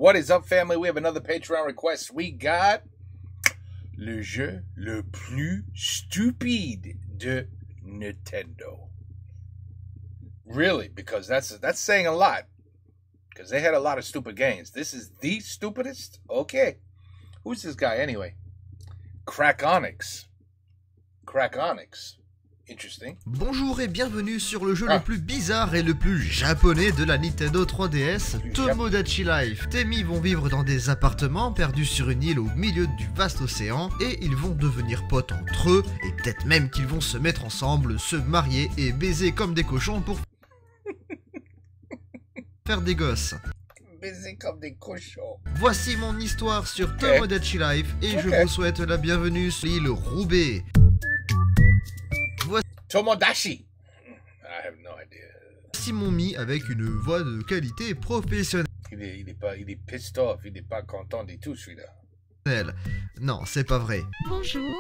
What is up, family? We have another Patreon request. We got le jeu le plus stupide de Nintendo. Really, because that's saying a lot. Because they had a lot of stupid games. This is the stupidest? Okay. Who's this guy anyway? Crackonyx. Interesting. Bonjour et bienvenue sur le jeu le plus bizarre et le plus japonais de la Nintendo 3DS, Tomodachi Life. Temi vont vivre dans des appartements perdus sur une île au milieu du vaste océan et ils vont devenir potes entre eux et peut-être même qu'ils vont se mettre ensemble, se marier et baiser comme des cochons pour faire des gosses. Baiser comme des cochons. Voici mon histoire sur Tomodachi Life et je vous souhaite la bienvenue sur l'île Roubaix. Tomodachi. I have no idea. Voici mon Mi avec une voix de qualité professionnelle. Il est pissed off, il n'est pas content du tout, celui-là. Non, c'est pas vrai. Bonjour,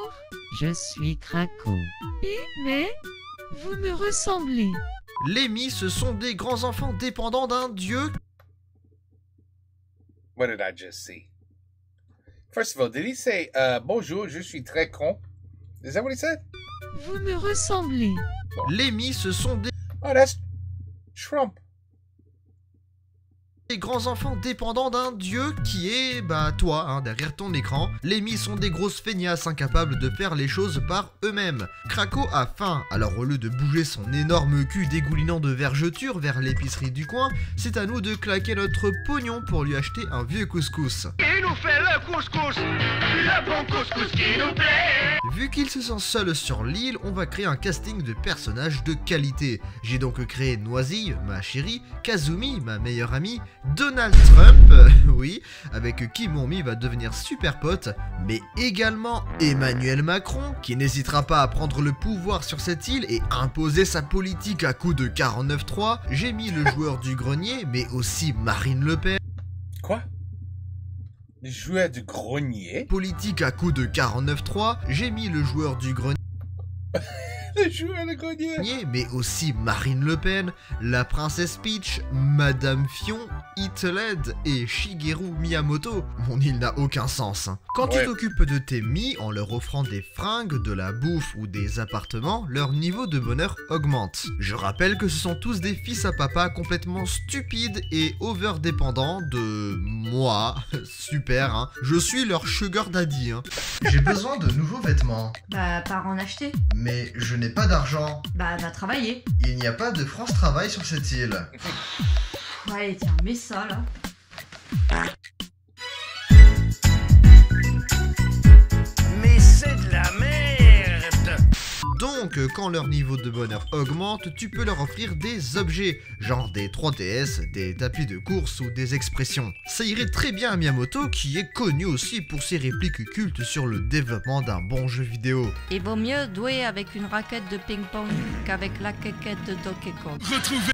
je suis Craco. Mais vous me ressemblez. Les Mi, ce sont des grands enfants dépendants d'un dieu. What did I just see? First of all, did he say, bonjour, je suis très con? Is that what he said? Vous me ressemblez. Les Mi, ce sont des... Oh, that's Trump. Des grands enfants dépendants d'un dieu qui est, toi, derrière ton écran. Les Mi sont des grosses feignasses incapables de faire les choses par eux-mêmes. Craco a faim, alors au lieu de bouger son énorme cul dégoulinant de vergeture vers l'épicerie du coin, c'est à nous de claquer notre pognon pour lui acheter un vieux couscous. Il nous fait le couscous, le bon couscous qui nous plaît. Vu qu'il se sent seul sur l'île, on va créer un casting de personnages de qualité. J'ai donc créé Noisille, ma chérie, Kazumi, ma meilleure amie, Donald Trump, oui, avec qui mon Mi va devenir super pote, mais également Emmanuel Macron, qui n'hésitera pas à prendre le pouvoir sur cette île et imposer sa politique à coups de 49.3. J'ai mis le joueur du grenier, mais aussi Marine Le Pen. Quoi? Le joueur du grenier? Politique à coups de 49.3, j'ai mis le joueur du grenier. Le joueur du grenier? Mais aussi Marine Le Pen, la princesse Peach, Madame Fion, Hitler et Shigeru Miyamoto. Mon île n'a aucun sens. Quand tu t'occupes de tes Mi en leur offrant des fringues, de la bouffe ou des appartements, leur niveau de bonheur augmente. Je rappelle que ce sont tous des fils à papa complètement stupides et over-dépendants de moi. Super, je suis leur sugar daddy. J'ai besoin de nouveaux vêtements. Pars en acheter. Mais je n'ai pas d'argent. Va travailler. Il n'y a pas de France Travail sur cette île. Ouais, tiens, mets ça là. Mais c'est de la merde. Donc, quand leur niveau de bonheur augmente, tu peux leur offrir des objets, genre des 3DS, des tapis de course ou des expressions. Ça irait très bien à Miyamoto, qui est connu aussi pour ses répliques cultes sur le développement d'un bon jeu vidéo. Il vaut mieux jouer avec une raquette de ping-pong qu'avec la quéquette de Donkey Kong. Retrouvez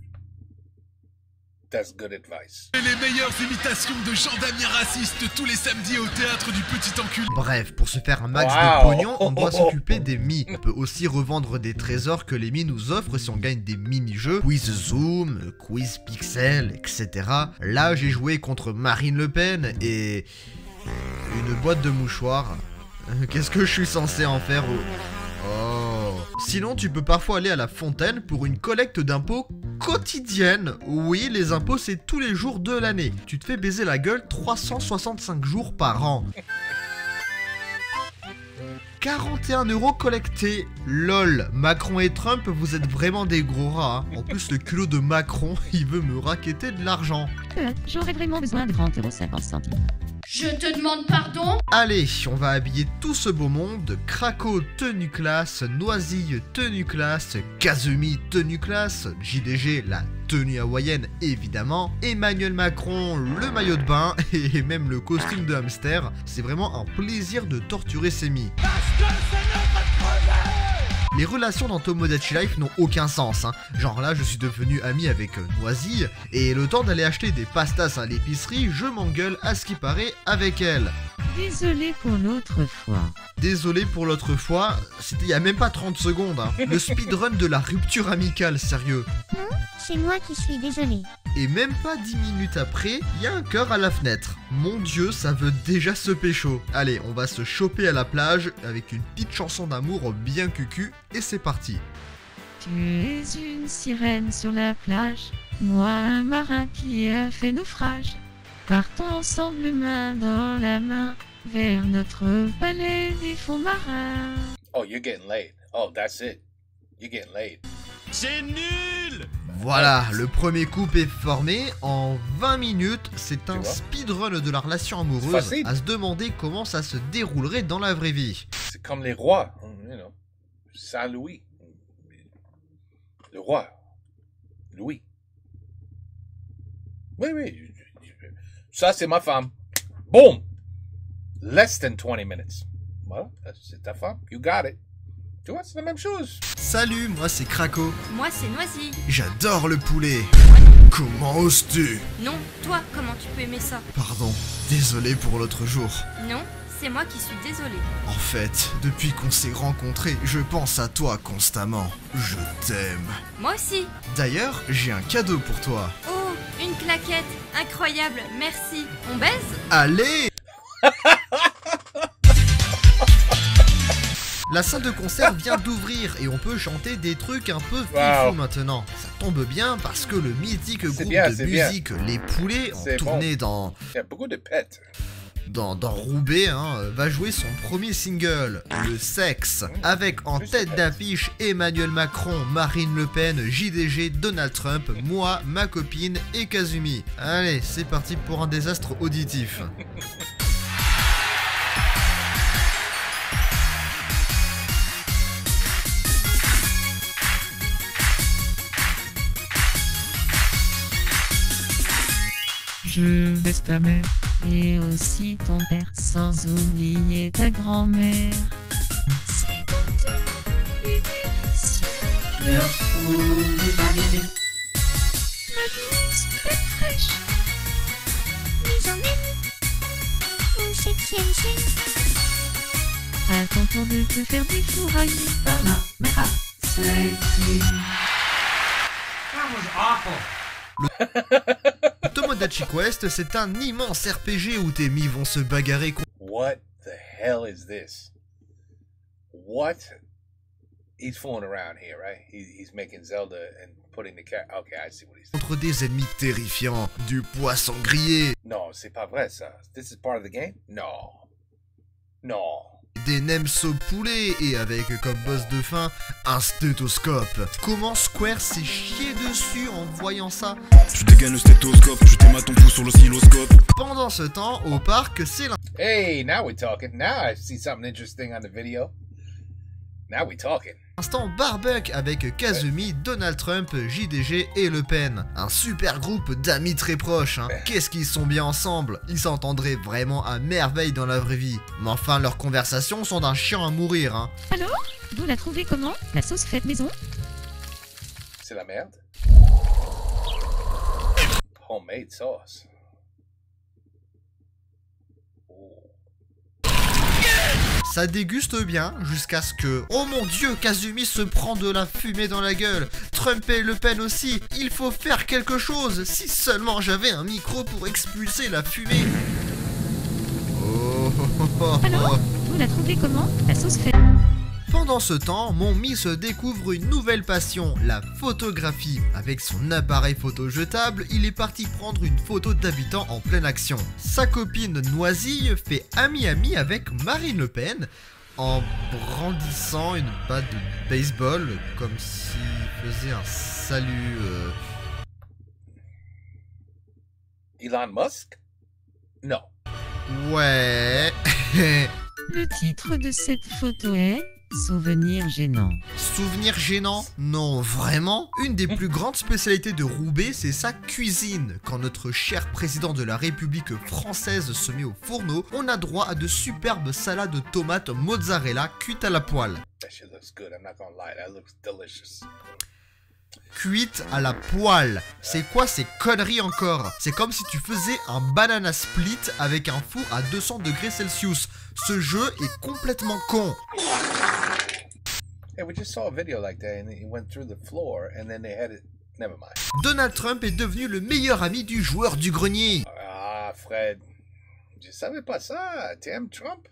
That's good advice. les meilleures imitations de gendarmes racistes tous les samedis au théâtre du Petit Encul. Bref, pour se faire un max de pognon, on doit s'occuper des Mi. On peut aussi revendre des trésors que les Mi nous offrent si on gagne des mini-jeux, Quiz Zoom, Quiz Pixel, etc. Là, j'ai joué contre Marine Le Pen et... une boîte de mouchoirs. Qu'est-ce que je suis censé en faire Oh. Sinon, tu peux parfois aller à la fontaine pour une collecte d'impôts quotidienne. Oui, les impôts, c'est tous les jours de l'année. Tu te fais baiser la gueule 365 jours par an. 41 € collectés. LOL, Macron et Trump, vous êtes vraiment des gros rats. En plus, le culot de Macron, il veut me racketter de l'argent. J'aurais vraiment besoin de 30,50 €. Je te demande pardon. Allez, on va habiller tout ce beau monde. Craco, tenue classe. Noisille, tenue classe. Kazumi, tenue classe. JDG, la tenue hawaïenne, évidemment. Emmanuel Macron, le maillot de bain. Et même le costume de hamster. C'est vraiment un plaisir de torturer ces Mi. Les relations dans Tomodachi Life n'ont aucun sens. Genre là, je suis devenu ami avec Noisille, et le temps d'aller acheter des pastas à l'épicerie, je m'engueule à ce qui paraît avec elle. Désolé pour l'autre fois. Désolé pour l'autre fois, c'était il y a même pas 30 secondes. Hein. Le speedrun de la rupture amicale, sérieux. Non, c'est moi qui suis désolé. Et même pas 10 minutes après, il y a un cœur à la fenêtre. Mon dieu, ça veut déjà se pécho. Allez, on va se choper à la plage avec une petite chanson d'amour bien cucu et c'est parti. Tu es une sirène sur la plage, moi un marin qui a fait naufrage. Partons ensemble main dans la main vers notre palais des fonds marins. Oh, you're getting laid. Oh, that's it. You're getting laid. C'est nul! Voilà, le premier couple est formé. En 20 minutes, c'est un Tu vois? speedrun de la relation amoureuse. Facile. À se demander comment ça se déroulerait dans la vraie vie. C'est comme les rois, you know. Saint-Louis. Le roi. Louis. Oui, oui. Ça, c'est ma femme. Boom! Less than 20 minutes. Voilà, c'est ta femme. You got it. Tu vois, c'est la même chose. Salut, moi c'est Craco. Moi, c'est Noisy. J'adore le poulet. Comment oses-tu? Non, toi, comment tu peux aimer ça? Pardon, désolé pour l'autre jour. Non, c'est moi qui suis désolée. En fait, depuis qu'on s'est rencontrés, je pense à toi constamment. Je t'aime. Moi aussi. D'ailleurs, j'ai un cadeau pour toi. Oh, une claquette. Incroyable, merci. On baise? Allez! La salle de concert vient d'ouvrir et on peut chanter des trucs un peu fifou maintenant. Ça tombe bien parce que le mythique groupe de musique Les Poulets, en tournée dans... Il y a beaucoup de pets. Dans Roubaix, hein, va jouer son premier single, Le Sexe, avec en tête d'affiche Emmanuel Macron, Marine Le Pen, JDG, Donald Trump, moi, ma copine et Kazumi. Allez, c'est parti pour un désastre auditif. Je baisse ta mère et aussi ton père, sans oublier ta grand-mère. C'est honteux, humiliation. Le fou du baguette. Ma blouse est fraîche. Mise en mine. Au 7e ciel. À ton tour de te faire défourailler par la mère. Tomodachi Quest, c'est un immense RPG où tes mis vont se bagarrer contre... What the hell is this? What? He's fooling around here, right? He's making Zelda and putting the cat... Okay, I see what he's doing. Contre des ennemis terrifiants, du poisson grillé, Non, c'est pas vrai, ça. This is part of the game? No. No. des nems au poulet et avec comme boss de fin un stéthoscope. Comment Square s'est chié dessus en voyant ça? Je dégaine le stéthoscope, je t'aime ton fou sur l'oscilloscope. Pendant ce temps, au parc, c'est Hey, now we're talking. Now I see something interesting on the video. Now we're talking. l'instant barbecue avec Kazumi, Donald Trump, JDG et Le Pen. Un super groupe d'amis très proches, hein. Qu'est-ce qu'ils sont bien ensemble. Ils s'entendraient vraiment à merveille dans la vraie vie. Mais enfin, leurs conversations sont d'un chiant à mourir, hein. Alors, vous la trouvez comment, la sauce faite maison? C'est la merde. Homemade sauce. Ça déguste bien jusqu'à ce que... Oh mon dieu, Kazumi se prend de la fumée dans la gueule. Trump et Le Pen aussi. Il faut faire quelque chose. Si seulement j'avais un micro pour expulser la fumée. Alors, vous la trouvez comment, la sauce faite? Pendant ce temps, mon Miss découvre une nouvelle passion, la photographie. Avec son appareil photo jetable, il est parti prendre une photo d'habitants en pleine action. Sa copine Noisille fait ami-ami avec Marine Le Pen en brandissant une batte de baseball comme s'il faisait un salut... Elon Musk? Non. Ouais... Le titre de cette photo est Souvenir gênant. Souvenir gênant? Non, vraiment? Une des plus grandes spécialités de Roubaix, c'est sa cuisine. Quand notre cher président de la République française se met au fourneau, on a droit à de superbes salades de tomates mozzarella cuites à la poêle. That shit looks good. I'm not gonna lie. That looks delicious. cuite à la poêle. C'est quoi ces conneries encore? C'est comme si tu faisais un banana split avec un four à 200 degrés Celsius. Ce jeu est complètement con. Hey, we just saw a video like that and it went through the floor and then they had it. Never mind. Donald Trump est devenu le meilleur ami du joueur du grenier. Ah, Fred. Je savais pas ça. T'aimes Trump?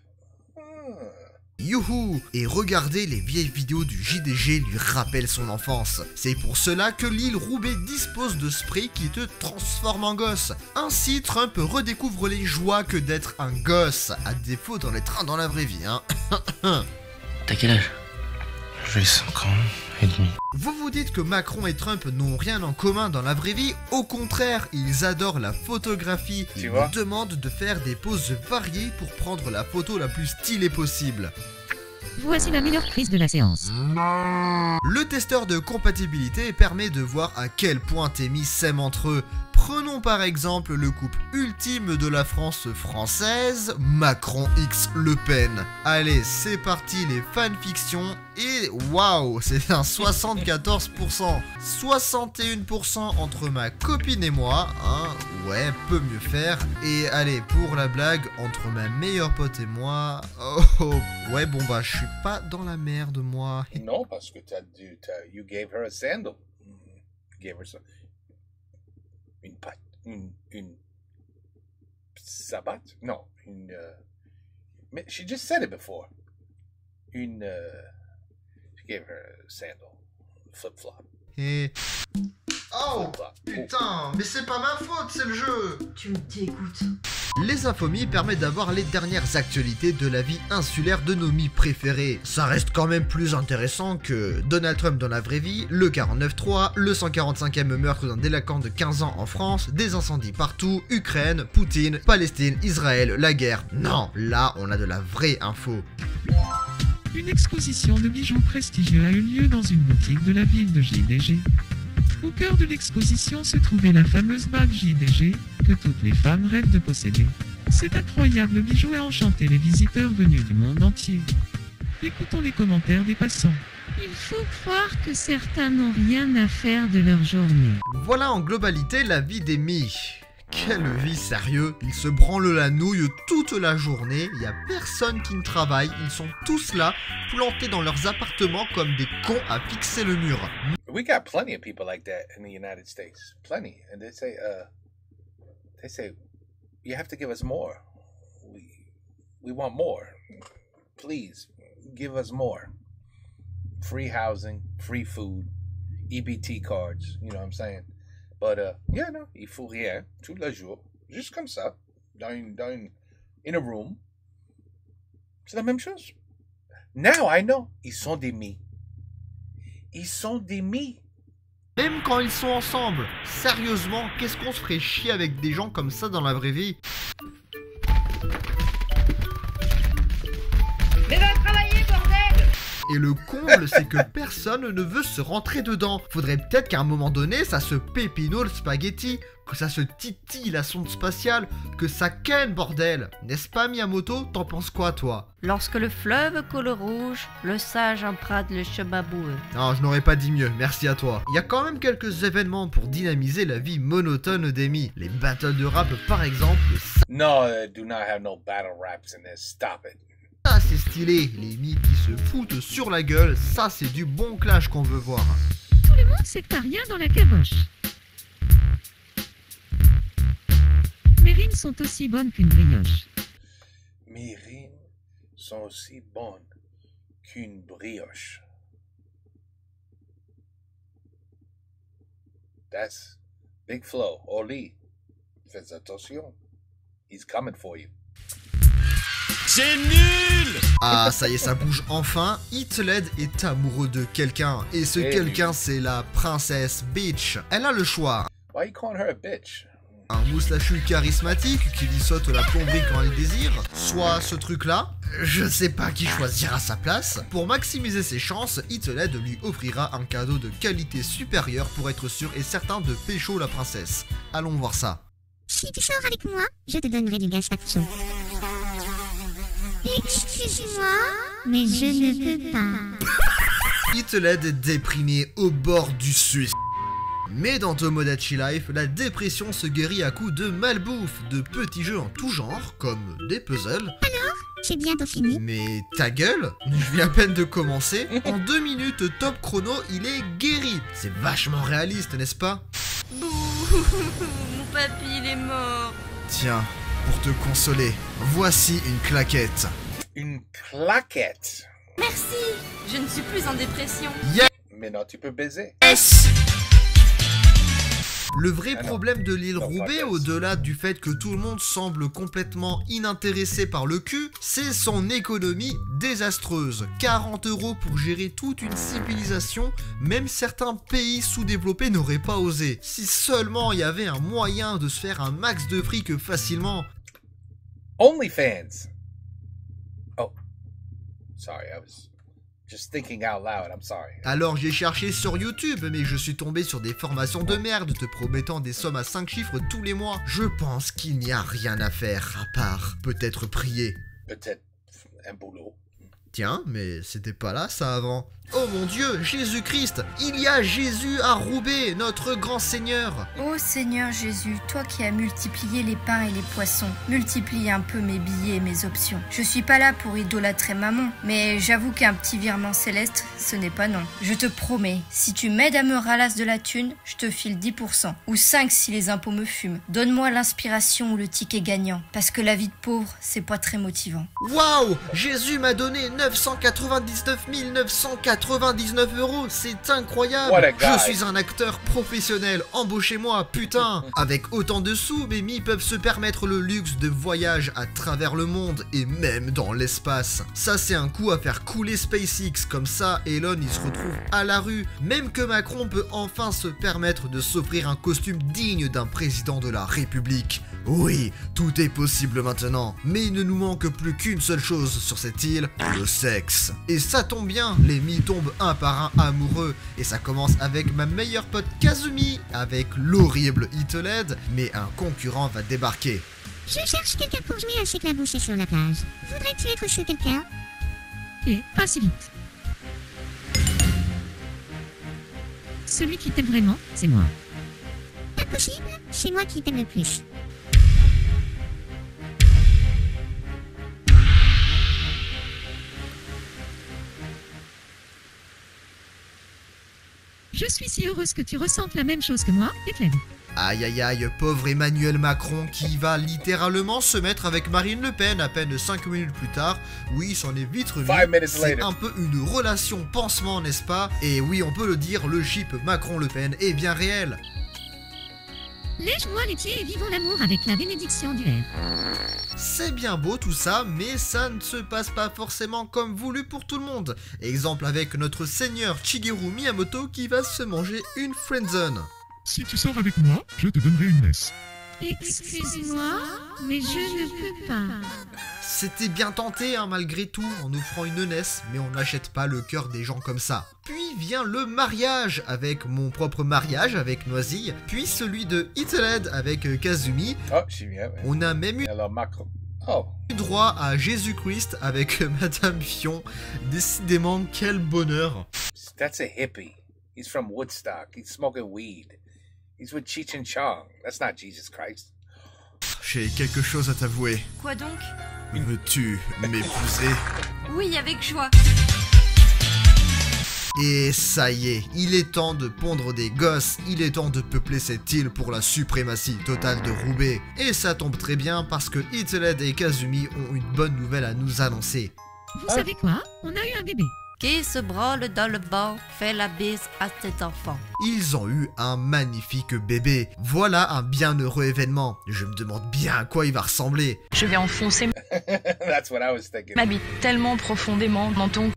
Youhou! Et regarder les vieilles vidéos du JDG lui rappellent son enfance. C'est pour cela que l'île Roubaix dispose de sprays qui te transforment en gosse. Ainsi, Trump redécouvre les joies que d'être un gosse, à défaut d'en être un dans la vraie vie, hein. T'as quel âge? J'ai 5 ans et demi. Vous vous dites que Macron et Trump n'ont rien en commun dans la vraie vie? Au contraire, ils adorent la photographie. Ils nous demandent de faire des poses variées pour prendre la photo la plus stylée possible. Voici la meilleure prise de la séance. Le testeur de compatibilité permet de voir à quel point tes mis s'aiment entre eux. Prenons par exemple le couple ultime de la France française, Macron x Le Pen. Allez, c'est parti les fanfictions et waouh, c'est un 74%. 61% entre ma copine et moi, hein, ouais, peut mieux faire. Et allez, pour la blague, entre ma meilleure pote et moi, oh, ouais, bon bah, je suis pas dans la merde, moi. Non, parce que you gave her a sandal. You gave her some... Une sabbat? Non, mais she just said it before. She gave her a sandal. Flip-flop. Et... Oh, putain, mais c'est pas ma faute, c'est le jeu. Tu me dégoûtes. Les Infomies permettent d'avoir les dernières actualités de la vie insulaire de nos mis préférés. Ça reste quand même plus intéressant que Donald Trump dans la vraie vie, le 49.3, le 145e meurtre d'un délinquant de 15 ans en France, des incendies partout, Ukraine, Poutine, Palestine, Israël, la guerre. Non, là on a de la vraie info. Une exposition de bijoux prestigieux a eu lieu dans une boutique de la ville de JDG. Au cœur de l'exposition se trouvait la fameuse bague JDG, que toutes les femmes rêvent de posséder. Cet incroyable bijou a enchanté les visiteurs venus du monde entier. Écoutons les commentaires des passants. Il faut croire que certains n'ont rien à faire de leur journée. Voilà en globalité la vie des mis. Quelle vie, sérieux, ils se branlent la nouille toute la journée, il y a personne qui ne travaille, ils sont tous là, plantés dans leurs appartements comme des cons à fixer le mur. We got plenty of people like that in the United States. Plenty. And they say, you have to give us more. We want more. Please, give us more. Free housing, free food, EBT cards, you know what I'm saying? But, yeah, non, il faut rien, tout le jour, juste comme ça, in a room. C'est la même chose. Now I know, ils sont des mis. Ils sont des mis. Même quand ils sont ensemble. Sérieusement, qu'est-ce qu'on se ferait chier avec des gens comme ça dans la vraie vie? Mais va travailler, bordel! Et le comble, c'est que personne ne veut se rentrer dedans. Faudrait peut-être qu'à un moment donné, ça se pépino le spaghetti, que ça se titille la sonde spatiale, que ça ken, bordel. N'est-ce pas, Miyamoto? T'en penses quoi, toi? Lorsque le fleuve coule rouge, le sage emprunte le chemin boueux. Non, je n'aurais pas dit mieux, merci à toi. Il y a quand même quelques événements pour dynamiser la vie monotone d'Amy. Les battles de rap, par exemple. No, do not have no battle raps in this. Stop it. Ça c'est stylé, les mis qui se foutent sur la gueule, ça c'est du bon clash qu'on veut voir. Tout le monde sectarien dans la caboche. Mes rimes sont aussi bonnes qu'une brioche. Mes rimes sont aussi bonnes qu'une brioche. That's Big Flo. Oli, faites attention. He's coming for you. C'est nul! Ah, ça y est, ça bouge enfin. Heatled est amoureux de quelqu'un. Et ce quelqu'un, c'est la princesse Bitch. Elle a le choix. Why you calling her a bitch? Un moustachu charismatique qui lui saute la plomberie quand elle désire. Soit ce truc-là. Je sais pas qui choisira sa place. Pour maximiser ses chances, Heatled lui offrira un cadeau de qualité supérieure pour être sûr et certain de pécho la princesse. Allons voir ça. Si tu sors avec moi, je te donnerai du gazpacho. Excuse-moi, mais je ne peux pas. Hitler est déprimé au bord du suicide. Mais dans Tomodachi Life, la dépression se guérit à coups de malbouffe, de petits jeux en tout genre, comme des puzzles. Alors, j'ai bientôt fini. Mais ta gueule, je viens à peine de commencer. En 2 minutes top chrono, il est guéri. C'est vachement réaliste, n'est-ce pas? Bouh, mon papy, il est mort. Tiens, pour te consoler, voici une claquette. Une claquette. Merci, je ne suis plus en dépression. Yeah. Mais non, tu peux baiser. Yes. Le vrai problème de l'île Roubaix, au-delà du fait que tout le monde semble complètement inintéressé par le cul, c'est son économie désastreuse. 40 € pour gérer toute une civilisation, même certains pays sous-développés n'auraient pas osé. Si seulement il y avait un moyen de se faire un max de fric facilement. OnlyFans. Oh, sorry, I was just thinking out loud, I'm sorry. Alors j'ai cherché sur YouTube, mais je suis tombé sur des formations de merde te promettant des sommes à 5 chiffres tous les mois. Je pense qu'il n'y a rien à faire, à part peut-être prier. Peut-être un boulot. Tiens, mais c'était pas là ça avant. Oh mon Dieu, Jésus-Christ, il y a Jésus à Roubaix, notre grand Seigneur. Ô Seigneur Jésus, toi qui as multiplié les pains et les poissons, multiplie un peu mes billets et mes options. Je suis pas là pour idolâtrer maman, mais j'avoue qu'un petit virement céleste, ce n'est pas non. Je te promets, si tu m'aides à me ralasser de la thune, je te file 10%, ou 5 si les impôts me fument. Donne-moi l'inspiration ou le ticket gagnant, parce que la vie de pauvre, c'est pas très motivant. Waouh, Jésus m'a donné 999 999 €, c'est incroyable. Je suis un acteur professionnel, embauchez-moi, putain. Avec autant de sous, mes mi peuvent se permettre le luxe de voyage à travers le monde et même dans l'espace. Ça c'est un coup à faire couler SpaceX, comme ça Elon il se retrouve à la rue. Même que Macron peut enfin se permettre de s'offrir un costume digne d'un président de la République. Oui, tout est possible maintenant. Mais il ne nous manque plus qu'une seule chose sur cette île, le sexe. Et ça tombe bien, les mi tombent un par un amoureux. Et ça commence avec ma meilleure pote Kazumi, avec l'horrible Hitoled, mais un concurrent va débarquer. Je cherche quelqu'un pour jouer à s'éclabousser sur la plage. Voudrais-tu être ce quelqu'un? Et pas si vite. Celui qui t'aime vraiment, c'est moi. Pas possible, c'est moi qui t'aime le plus. Je suis si heureuse que tu ressentes la même chose que moi, Hitler. Aïe aïe aïe, pauvre Emmanuel Macron qui va littéralement se mettre avec Marine Le Pen à peine 5 minutes plus tard. Oui, c'en est vite revu. C'est un peu une relation pansement, n'est-ce pas? Et oui, on peut le dire, le chip Macron-Le Pen est bien réel. Lèche-moi les pieds et vivons l'amour avec la bénédiction du air. C'est bien beau tout ça, mais ça ne se passe pas forcément comme voulu pour tout le monde. Exemple avec notre seigneur Shigeru Miyamoto qui va se manger une friendzone. Si tu sors avec moi, je te donnerai une NES. Excuse-moi, mais je ne peux pas. C'était bien tenté hein, malgré tout en offrant une NES, mais on n'achète pas le cœur des gens comme ça. Puis vient le mariage avec mon propre mariage avec Noisille, puis celui de Hitoled avec Kazumi. Oh, j'ai bien. On a même eu droit à Jésus-Christ avec Madame Fion. Décidément, quel bonheur. That's a hippie. He's from Woodstock. He's smoking weed. He's with Cheech and Chong. That's not Jesus Christ. J'ai quelque chose à t'avouer. Quoi donc? Veux-tu m'épouser? Oui, avec joie. Et ça y est, il est temps de pondre des gosses, il est temps de peupler cette île pour la suprématie totale de Roubaix. Et ça tombe très bien parce que Hitoled et Kazumi ont une bonne nouvelle à nous annoncer. Vous savez quoi? On a eu un bébé. Qui se branle dans le banc fait la bise à cet enfant. Ils ont eu un magnifique bébé. Voilà un bienheureux événement. Je me demande bien à quoi il va ressembler. Je vais enfoncer That's what I was thinking. ma bite tellement profondément dans ton...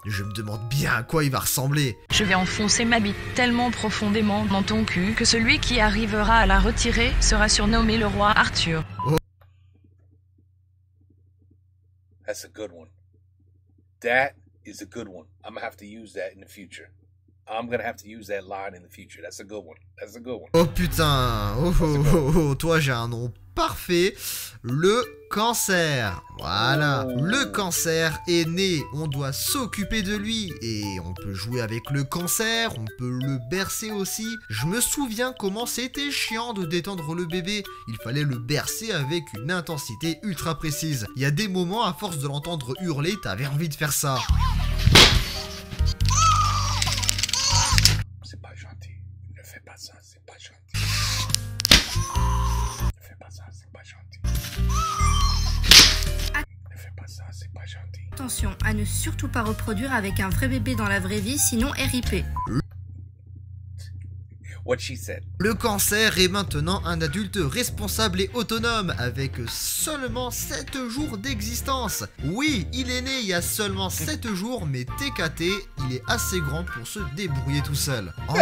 Je me demande bien à quoi il va ressembler. Je vais enfoncer ma bite tellement profondément dans ton cul que celui qui arrivera à la retirer sera surnommé le roi Arthur. Oh. That's a good one. That is a good one. I'm gonna have to use that in the future. I'm gonna have to use that line in the future. That's a good one. That's a good one. Oh putain. Oh, toi j'ai un nom parfait. Le cancer. Voilà. Le cancer est né, on doit s'occuper de lui. Et on peut jouer avec le cancer, on peut le bercer aussi. Je me souviens comment c'était chiant de détendre le bébé. Il fallait le bercer avec une intensité ultra précise. Il y a des moments, à force de l'entendre hurler, t'avais envie de faire ça. C'est pas gentil. Ne fais pas ça, c'est pas gentil. Ne fais pas ça, c'est pas gentil. Ne fais pas ça, c'est pas gentil. Attention à ne surtout pas reproduire avec un vrai bébé dans la vraie vie, sinon RIP. What she said. Le cancer est maintenant un adulte responsable et autonome avec seulement 7 jours d'existence. Oui, il est né il y a seulement 7 jours, mais TKT, il est assez grand pour se débrouiller tout seul. En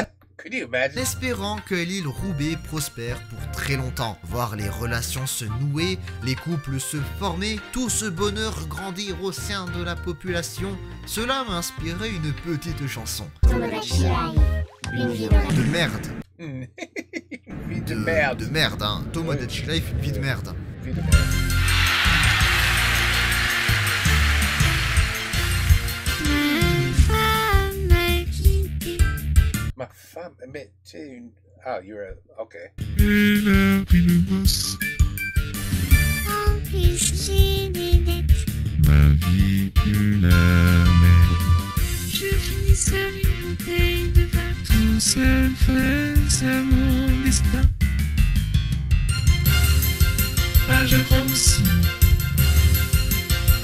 espérant que l'île Roubaix prospère pour très longtemps, voir les relations se nouer, les couples se former, tout ce bonheur grandir au sein de la population, cela m'a inspiré une petite chanson. De merde. Une vie de merde. De merde, hein. Tomodachi Life, une vie de merde. Vie de merde. Ma femme, mais tu es une... Ah, you're a... OK. Elle a pris le boss. En plus, j'ai des dettes. Ma vie pue la merde. Je finis seul une bouteille de vin. Tout seul face à mon destin. Ah, je crois aussi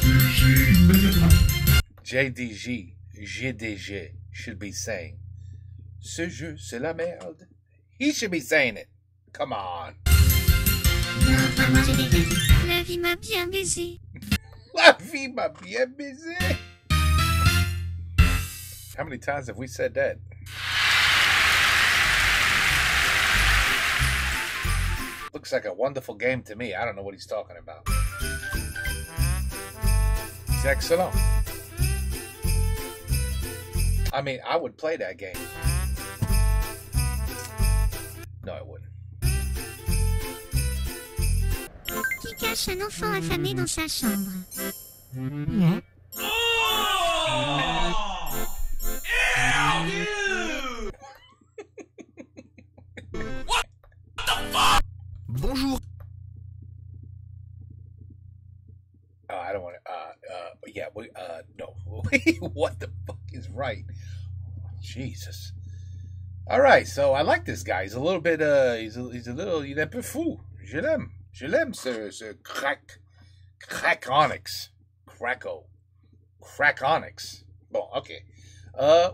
que j'ai une bonne... JDG, GDG should be saying, ce jeu, c'est la merde. He should be saying it. Come on. Non, pas moi, j'ai des dettes. La vie m'a bien baisé. La vie m'a bien baisé. How many times have we said that? Looks like a wonderful game to me. I don't know what he's talking about. It's excellent. I mean, I would play that game. No, I wouldn't. Qui cache un enfant affamé dans sa chambre. Moi. Bonjour. I don't want to. Yeah. No. What the fuck is right? Jesus. All right. So I like this guy. He's a little bit. He's a little. Il est un peu fou. Je l'aime. Je l'aime ce Crackonyx. Crackonyx. Bon, ok.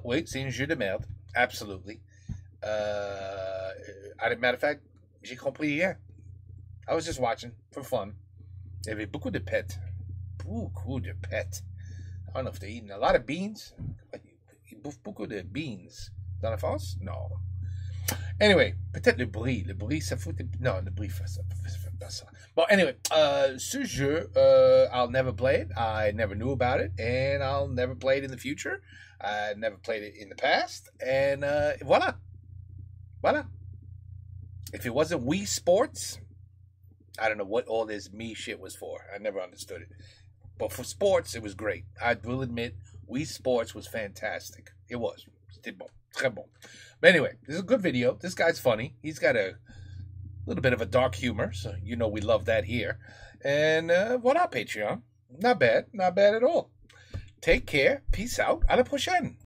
Oui, c'est un jeu de merde. Absolutely. Matter of fact, j'ai compris rien. I was just watching for fun. Il y avait beaucoup de pets. Beaucoup de pets. I don't know if they're eating a lot of beans. Ils bouffent beaucoup de beans. Dans la France? Non. Anyway, peut-être le bruit. Le bruit, ça fout... Non, le bruit fait pas ça. Bon, anyway, ce jeu, I'll never play it. I never knew about it. And I'll never play it in the future. I never played it in the past. And voilà. Voilà. If it wasn't Wii Sports, I don't know what all this me shit was for. I never understood it. But for sports, it was great. I will admit, Wii Sports was fantastic. It was. C'était bon. Très bon. But anyway, this is a good video. This guy's funny. He's got a little bit of a dark humor, so you know we love that here. And voilà, Patreon. Not bad. Not bad at all. Take care. Peace out. À la prochaine.